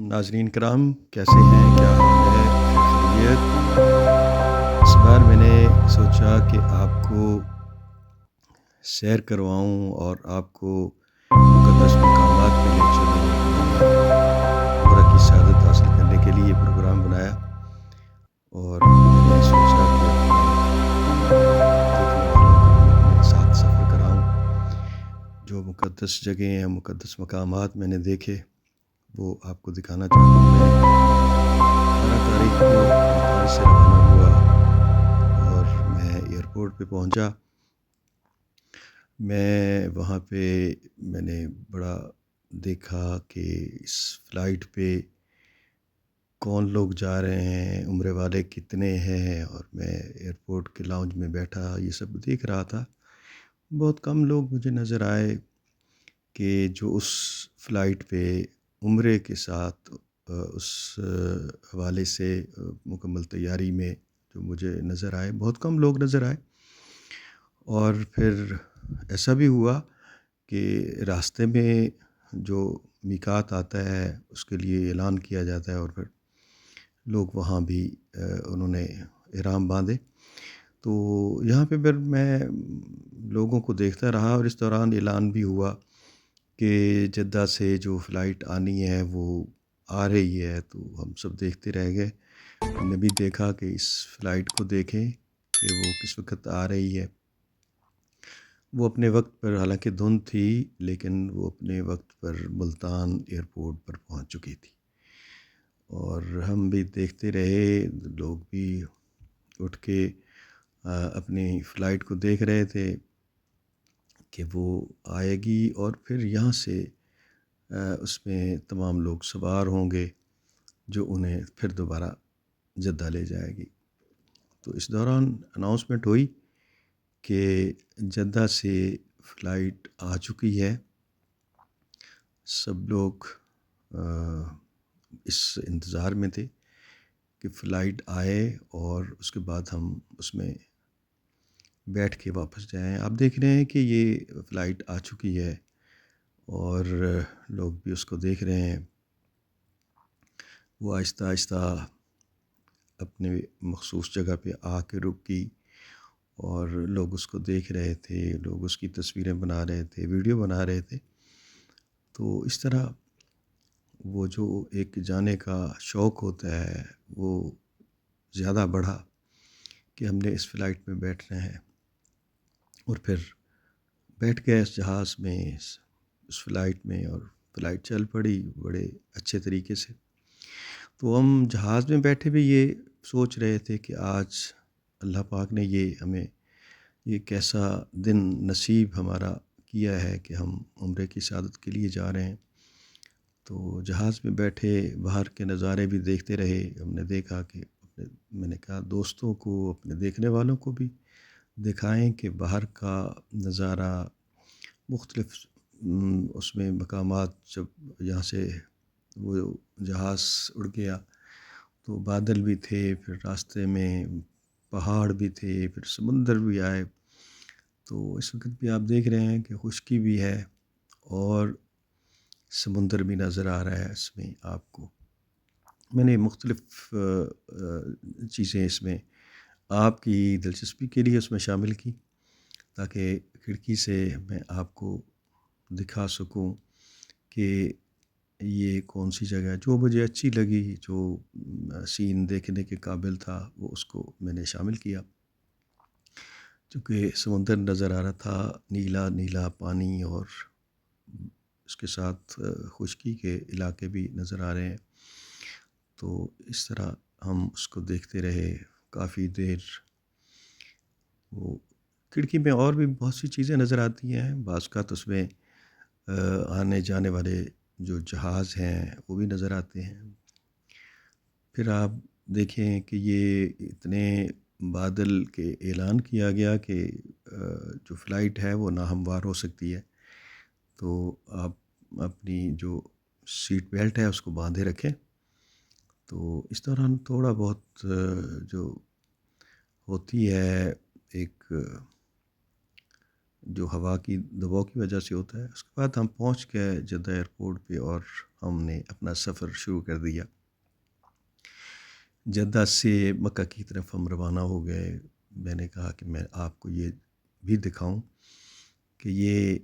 ناظرین کرام کیسے ہیں؟ کیا حال ہے؟ خیریت؟ اس بار میں نے سوچا کہ آپ کو سیر کرواؤں اور آپ کو مقدس مقامات پہ لے چلوں۔ میں نے عمرہ کی سعادت حاصل کرنے کے لیے یہ پروگرام بنایا اور میں نے سوچا کہ اپنے دیکھنے والوں کو بھی اپنے ساتھ سفر کراؤں۔ جو مقدس جگہیں ہیں، مقدس مقامات میں نے دیکھے وہ آپ کو دکھانا چاہتا ہوں۔ میں 18 تاریخ کو ملتان سے روانہ ہوا اور میں ایئرپورٹ پہ پہنچا۔ وہاں پہ میں نے بڑا دیکھا کہ اس فلائٹ پہ کون لوگ جا رہے ہیں، عمرے والے کتنے ہیں، اور میں ایئرپورٹ کے لاؤنج میں بیٹھا یہ سب دیکھ رہا تھا۔ بہت کم لوگ مجھے نظر آئے کہ جو اس فلائٹ پہ عمرے کے ساتھ اس حوالے سے مکمل تیاری میں جو مجھے نظر آئے، بہت کم لوگ نظر آئے۔ اور پھر ایسا بھی ہوا کہ راستے میں جو میقات آتا ہے اس کے لیے اعلان کیا جاتا ہے اور پھر لوگ وہاں بھی انہوں نے احرام باندھے۔ تو یہاں پہ پھر میں لوگوں کو دیکھتا رہا اور اس دوران اعلان بھی ہوا کہ جدہ سے جو فلائٹ آنی ہے وہ آ رہی ہے۔ تو ہم سب دیکھتے رہ گئے۔ ہم نے بھی دیکھا کہ اس فلائٹ کو دیکھیں کہ وہ کس وقت آ رہی ہے۔ وہ اپنے وقت پر، حالانکہ دھند تھی لیکن وہ اپنے وقت پر ملتان ایئرپورٹ پر پہنچ چکی تھی، اور ہم بھی دیکھتے رہے۔ لوگ بھی اٹھ کے اپنی فلائٹ کو دیکھ رہے تھے کہ وہ آئے گی اور پھر یہاں سے اس میں تمام لوگ سوار ہوں گے جو انہیں پھر دوبارہ جدہ لے جائے گی۔ تو اس دوران اناؤنسمنٹ ہوئی کہ جدہ سے فلائٹ آ چکی ہے۔ سب لوگ اس انتظار میں تھے کہ فلائٹ آئے اور اس کے بعد ہم اس میں بیٹھ کے واپس جائیں۔ آپ دیکھ رہے ہیں کہ یہ فلائٹ آ چکی ہے اور لوگ بھی اس کو دیکھ رہے ہیں۔ وہ آہستہ آہستہ اپنے مخصوص جگہ پہ آ کے رکی اور لوگ اس کو دیکھ رہے تھے، لوگ اس کی تصویریں بنا رہے تھے، ویڈیو بنا رہے تھے۔ تو اس طرح وہ جو ایک جانے کا شوق ہوتا ہے وہ زیادہ بڑھا کہ ہم نے اس فلائٹ میں بیٹھنا ہے، اور پھر بیٹھ گئے اس جہاز میں، اس فلائٹ میں، اور فلائٹ چل پڑی بڑے اچھے طریقے سے۔ تو ہم جہاز میں بیٹھے بھی یہ سوچ رہے تھے کہ آج اللہ پاک نے ہمیں یہ کیسا دن نصیب ہمارا کیا ہے کہ ہم عمرے کی سعادت کے لیے جا رہے ہیں۔ تو جہاز میں بیٹھے باہر کے نظارے بھی دیکھتے رہے۔ ہم نے دیکھا کہ میں نے کہا دوستوں کو، اپنے دیکھنے والوں کو بھی دکھائیں کہ باہر کا نظارہ مختلف اس میں مقامات، جب یہاں سے وہ جہاز اڑ گیا تو بادل بھی تھے، پھر راستے میں پہاڑ بھی تھے، پھر سمندر بھی آئے۔ تو اس وقت بھی آپ دیکھ رہے ہیں کہ خشکی بھی ہے اور سمندر بھی نظر آ رہا ہے اس میں آپ کو۔ میں نے مختلف چیزیں اس میں آپ کی دلچسپی کے لیے اس میں شامل کی تاکہ کھڑکی سے میں آپ کو دکھا سکوں کہ یہ کون سی جگہ ہے۔ جو مجھے اچھی لگی، جو سین دیکھنے کے قابل تھا، وہ اس کو میں نے شامل کیا۔ چونکہ سمندر نظر آ رہا تھا، نیلا نیلا پانی، اور اس کے ساتھ خشکی کے علاقے بھی نظر آ رہے ہیں۔ تو اس طرح ہم اس کو دیکھتے رہے کافی دیر۔ وہ کھڑکی میں اور بھی بہت سی چیزیں نظر آتی ہیں، بعض کا تو اس میں آنے جانے والے جو جہاز ہیں وہ بھی نظر آتے ہیں۔ پھر آپ دیکھیں کہ یہ اتنے بادل کے اعلان کیا گیا کہ جو فلائٹ ہے وہ ناہموار ہو سکتی ہے، تو آپ اپنی جو سیٹ بیلٹ ہے اس کو باندھے رکھیں۔ تو اس دوران تھوڑا بہت جو ہوتی ہے ایک جو ہوا کی دباؤ کی وجہ سے ہوتا ہے۔ اس کے بعد ہم پہنچ گئے جدہ ایئرپورٹ پہ اور ہم نے اپنا سفر شروع کر دیا۔ جدہ سے مکہ کی طرف ہم روانہ ہو گئے۔ میں نے کہا کہ میں آپ کو یہ بھی دکھاؤں کہ یہ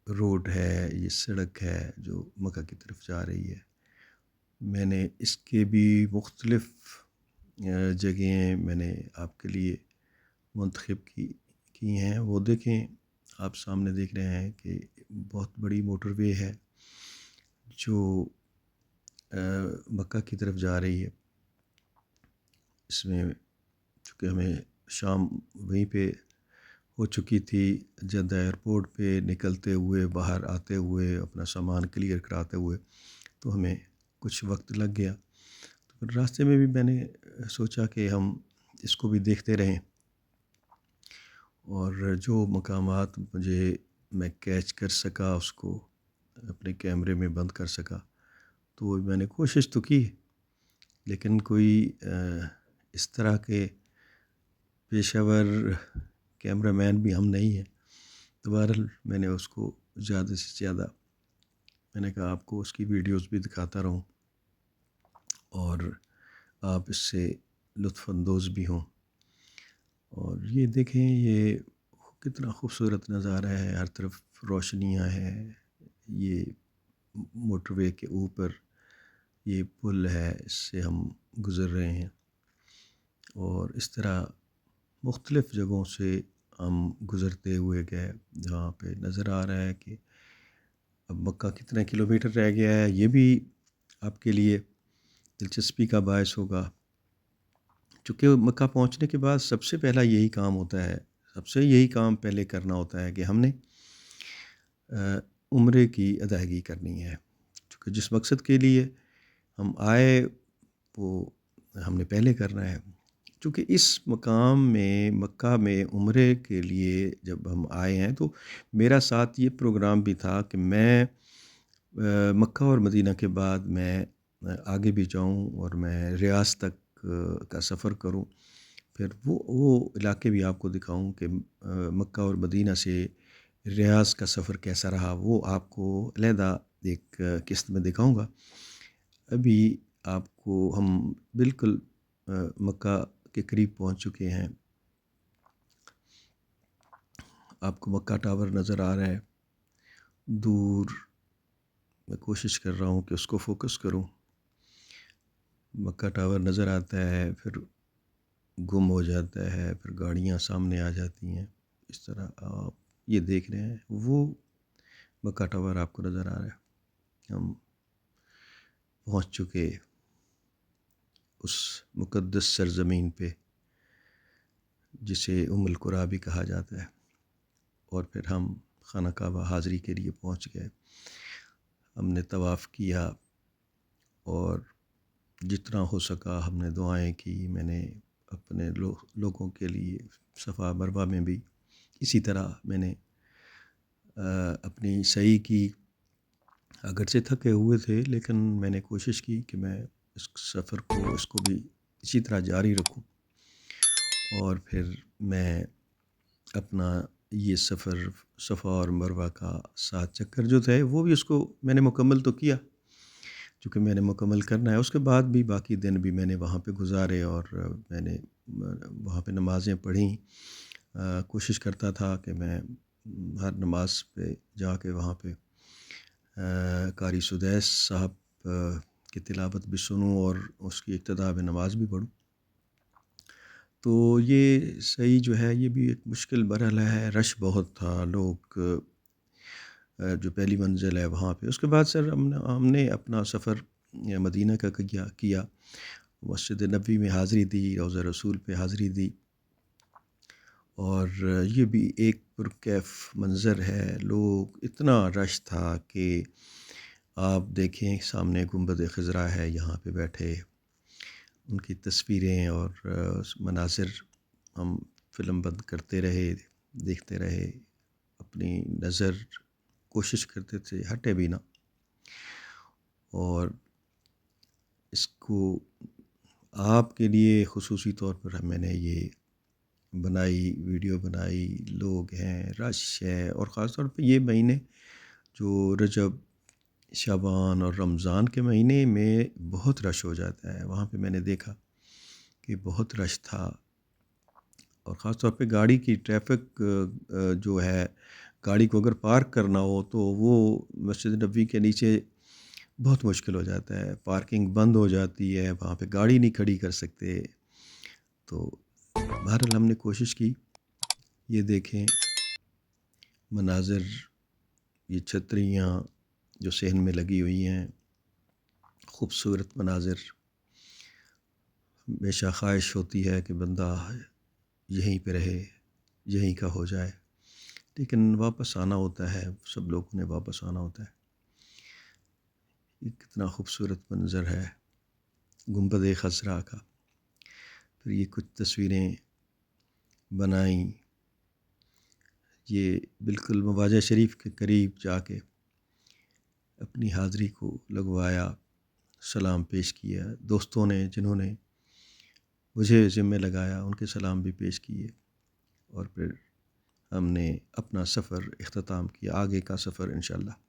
روڈ ہے، یہ سڑک ہے جو مکہ کی طرف جا رہی ہے۔ میں نے اس کے بھی مختلف جگہیں میں نے آپ کے لیے منتخب کی ہیں، وہ دیکھیں۔ آپ سامنے دیکھ رہے ہیں کہ بہت بڑی موٹر وے ہے جو مکہ کی طرف جا رہی ہے۔ اس میں چونکہ ہمیں شام وہیں پہ ہو چکی تھی، جدہ ایئرپورٹ پہ نکلتے ہوئے، باہر آتے ہوئے، اپنا سامان کلیئر کراتے ہوئے تو ہمیں کچھ وقت لگ گیا۔ تو پھر راستے میں بھی میں نے سوچا کہ ہم اس کو بھی دیکھتے رہیں، اور جو مقامات میں کیچ کر سکا اس کو اپنے کیمرے میں بند کر سکا تو میں نے کوشش تو کی، لیکن کوئی اس طرح کے پیشہ ور کیمرہ مین بھی ہم نہیں ہیں۔ تو بہرحال میں نے اس کو زیادہ سے زیادہ میں نے کہا آپ کو اس کی ویڈیوز بھی دکھاتا رہوں اور آپ اس سے لطف اندوز بھی ہوں۔ اور یہ دیکھیں یہ کتنا خوبصورت نظارہ ہے، ہر طرف روشنیاں ہیں۔ یہ موٹر وے کے اوپر یہ پل ہے، اس سے ہم گزر رہے ہیں، اور اس طرح مختلف جگہوں سے ہم گزرتے ہوئے گئے، جہاں پہ نظر آ رہا ہے کہ اب مکہ کتنا کلومیٹر رہ گیا ہے۔ یہ بھی آپ کے لیے دلچسپی کا باعث ہوگا، چونکہ مکہ پہنچنے کے بعد سب سے پہلا یہی کام ہوتا ہے، سب سے یہی کام پہلے کرنا ہوتا ہے کہ ہم نے عمرے کی ادائیگی کرنی ہے، چونکہ جس مقصد کے لیے ہم آئے وہ ہم نے پہلے کرنا ہے۔ چونکہ اس مقام میں مکہ میں عمرے کے لیے جب ہم آئے ہیں تو میرا ساتھ یہ پروگرام بھی تھا کہ میں مکہ اور مدینہ کے بعد میں آگے بھی جاؤں اور میں ریاض تک کا سفر کروں، پھر وہ علاقے بھی آپ کو دکھاؤں کہ مکہ اور مدینہ سے ریاض کا سفر کیسا رہا، وہ آپ کو علیحدہ ایک قسط میں دکھاؤں گا۔ ابھی آپ کو ہم بالکل مکہ کے قریب پہنچ چکے ہیں۔ آپ کو مکہ ٹاور نظر آ رہا ہے دور، میں کوشش کر رہا ہوں کہ اس کو فوکس کروں۔ مکہ ٹاور نظر آتا ہے، پھر گم ہو جاتا ہے، پھر گاڑیاں سامنے آ جاتی ہیں۔ اس طرح آپ یہ دیکھ رہے ہیں، وہ مکہ ٹاور آپ کو نظر آ رہا ہے۔ ہم پہنچ چکے اس مقدس سرزمین پہ جسے ام القریٰ بھی کہا جاتا ہے، اور پھر ہم خانہ کعبہ حاضری کے لیے پہنچ گئے۔ ہم نے طواف کیا اور جتنا ہو سکا ہم نے دعائیں کی۔ میں نے اپنے لوگوں کے لیے صفا مروہ میں بھی اسی طرح میں نے اپنی سعی کی، اگرچہ تھکے ہوئے تھے لیکن میں نے کوشش کی کہ میں اس سفر کو اس کو بھی اسی طرح جاری رکھوں، اور پھر میں اپنا یہ سفر صفا اور مروہ کا 7 چکر جو تھے وہ بھی اس کو میں نے مکمل تو کیا، چونکہ میں نے مکمل کرنا ہے۔ اس کے بعد بھی باقی دن بھی میں نے وہاں پہ گزارے، اور میں نے وہاں پہ نمازیں پڑھیں۔ کوشش کرتا تھا کہ میں ہر نماز پہ جا کے وہاں پہ قاری سدیس صاحب کی تلاوت بھی سنوں اور اس کی اقتداء میں نماز بھی پڑھوں۔ تو یہ صحیح جو ہے یہ بھی ایک مشکل مرحلہ ہے، رش بہت تھا، لوگ جو پہلی منزل ہے وہاں پہ۔ اس کے بعد سر ہم نے اپنا سفر مدینہ کا کیا، مسجد نبوی میں حاضری دی، روضہ رسول پہ حاضری دی، اور یہ بھی ایک پرکیف منظر ہے۔ لوگ اتنا رش تھا کہ آپ دیکھیں سامنے گنبد خضرا ہے، یہاں پہ بیٹھے ان کی تصویریں اور مناظر ہم فلم بند کرتے رہے، دیکھتے رہے، اپنی نظر کوشش کرتے تھے ہٹے بھی نہ۔ اور اس کو آپ کے لیے خصوصی طور پر میں نے یہ بنائی، ویڈیو بنائی، لوگ ہیں، رش ہے، اور خاص طور پہ یہ مہینے جو رجب، شعبان اور رمضان کے مہینے میں بہت رش ہو جاتا ہے، وہاں پہ میں نے دیکھا کہ بہت رش تھا، اور خاص طور پہ گاڑی کی ٹریفک جو ہے، گاڑی کو اگر پارک کرنا ہو تو وہ مسجد نبوی کے نیچے بہت مشکل ہو جاتا ہے، پارکنگ بند ہو جاتی ہے، وہاں پہ گاڑی نہیں کھڑی کر سکتے۔ تو بہرحال ہم نے کوشش کی، یہ دیکھیں مناظر، یہ چھتریاں جو صحن میں لگی ہوئی ہیں، خوبصورت مناظر، ہمیشہ خواہش ہوتی ہے کہ بندہ یہیں پہ رہے، یہیں کا ہو جائے، لیکن واپس آنا ہوتا ہے، سب لوگوں نے واپس آنا ہوتا ہے۔ یہ کتنا خوبصورت منظر ہے گنبد خضرا کا۔ پھر یہ کچھ تصویریں بنائیں، یہ بالکل مواجہ شریف کے قریب جا کے اپنی حاضری کو لگوایا، سلام پیش کیا، دوستوں نے جنہوں نے مجھے ذمہ لگایا ان کے سلام بھی پیش کیے، اور پھر ہم نے اپنا سفر اختتام کیا، آگے کا سفر انشاءاللہ